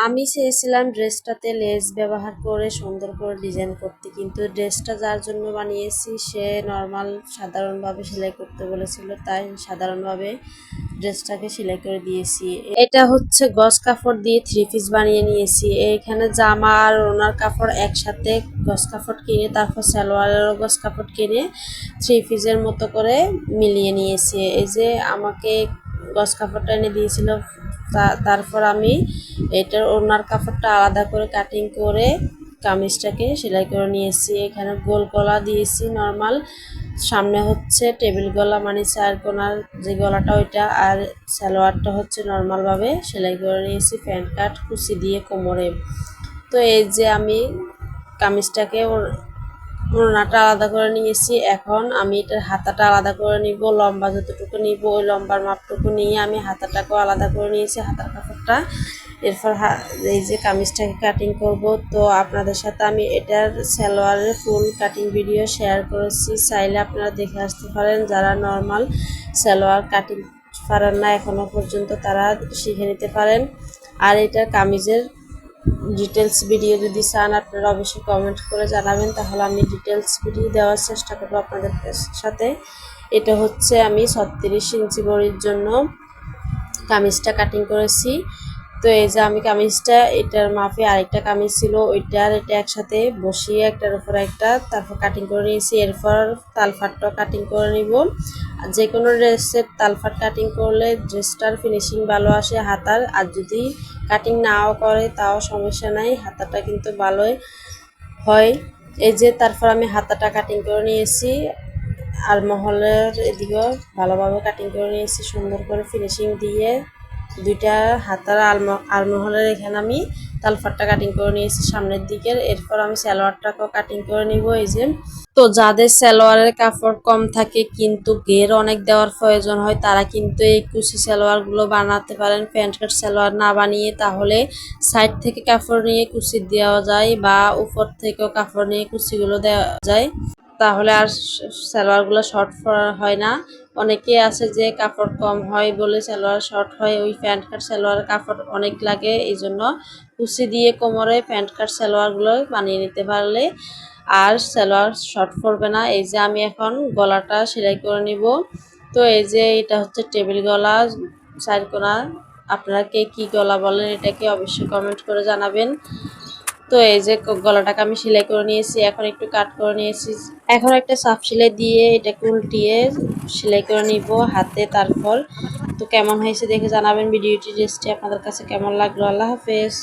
আমি চেয়েছিলাম ড্রেসটাতে লেস ব্যবহার করে সুন্দর করে ডিজাইন করতে, কিন্তু ড্রেসটা যার জন্য বানিয়েছি সে নর্মাল সাধারণভাবে সেলাই করতে বলেছিল, তাই সাধারণভাবে ড্রেসটাকে সেলাই করে দিয়েছি। এটা হচ্ছে গজ কাপড় দিয়ে থ্রি পিস বানিয়ে নিয়েছি। এইখানে জামা আর ওনার কাপড় একসাথে গজ কাপড় কিনে তারপর সালোয়ারেরও গজ কাপড় কিনে থ্রি পিসের মতো করে মিলিয়ে নিয়েছি। এই যে আমাকে গজ কাপড়টা এনে দিয়েছিল, তারপর আমি এটার ওড়নার কাপড়টা আলাদা করে কাটিং করে কামিজটাকে সেলাই করে নিয়েছি। এখানে গোল গলা দিয়েছি নর্মাল, সামনে হচ্ছে টেবিল গলা মানে চার কোনার যে গলাটা ওইটা, আর সালোয়ারটা হচ্ছে নর্মালভাবে সেলাই করে নিয়েছি প্যান্ট কাট কুচি দিয়ে কোমরে। তো এই যে আমি কামিজটাকে ওড়নাটা আলাদা করে নিয়েছি। এখন আমি এটার হাতাটা আলাদা করে নিব, লম্বা যতটুকু নিব ওই লম্বার মাপটুকু নিয়ে আমি হাতাটাকেও আলাদা করে নিয়েছি, হাতার কাপড়টা। এরপর এই যে কামিজটাকে কাটিং করব। তো আপনাদের সাথে আমি এটার সালোয়ারের ফুল কাটিং ভিডিও শেয়ার করেছি, চাইলে আপনারা দেখে আসতে পারেন। যারা নর্মাল সালোয়ার কাটিং পারেন না এখনও পর্যন্ত তারা শিখে নিতে পারেন। আর এটার কামিজের ডিটেলস ভিডিও যদি চান আপনারা অবশ্যই কমেন্ট করে জানাবেন, তাহলে আমি ডিটেলস ভিডিও দেওয়ার চেষ্টা করবো আপনাদের সাথে। এটা হচ্ছে আমি 36 ইঞ্চি বড়ির জন্য কামিজটা কাটিং করেছি। তো এই যে আমি কামিজটা এটার মাপে আরেকটা কামিজ ছিল ওইটার এটা একসাথে বসিয়ে একটার উপর একটা তারপর কাটিং করে নিয়েছি। এরপর তালফাটটা কাটিং করে নিব। যে কোনো ড্রেসের তালফাট কাটিং করলে ড্রেসটার ফিনিশিং ভালো আসে হাতার, আর যদি কাটিং নাও করে তাও সমস্যা নাই, হাতাটা কিন্তু ভালোই হয়। এই যে তারপর আমি হাতাটা কাটিং করে নিয়েছি, আর মহলের এদিকেও ভালোভাবে কাটিং করে নিয়েছি সুন্দর করে ফিনিশিং দিয়ে। দুইটা হাতার আলমহলের এখানে আমি তালফাটটা কাটিং করে নিয়েছি সামনের দিকের। এরপর আমি সালোয়ারটাকেও কাটিং করে নিব। এই যে তো যাদের সালোয়ারের কাপড় কম থাকে কিন্তু ঘের অনেক দেওয়ার প্রয়োজন হয় তারা কিন্তু এই কুচি সালোয়ারগুলো বানাতে পারেন। প্যান্ট কাট সালোয়ার না বানিয়ে তাহলে সাইড থেকে কাপড় নিয়ে কুচি দেওয়া যায় বা উপর থেকেও কাপড় নিয়ে কুচিগুলো দেওয়া যায়, তাহলে আর সালোয়ারগুলো শর্ট হয় না। অনেকে আছে যে কাপড় কম হয় বলে সালোয়ার শর্ট হয়, ওই প্যান্ট কাট সালোয়ারের কাপড় অনেক লাগে, এই জন্য কুচি দিয়ে কোমরে প্যান্ট কাট সালোয়ারগুলো বানিয়ে নিতে পারলে আর সালোয়ার শর্ট পড়বে না। এই যে আমি এখন গলাটা সেলাই করে নিব। তো এই যে এটা হচ্ছে টেবিল গলা চার কোনা, আপনারা কে কী গলা বলেন এটাকে অবশ্যই কমেন্ট করে জানাবেন। তো এই যে গলাটাকে আমি সেলাই করে নিয়েছি, এখন একটু কাট করে নিয়েছি। এখন একটা সাফ সেলাই দিয়ে এটাকে উল্টিয়ে সেলাই করে নিব হাতে। তারপর তো কেমন হয়েছে দেখে জানাবেন। ভিডিওটি আপনাদের কাছে কেমন লাগলো। আল্লাহ হাফেজ।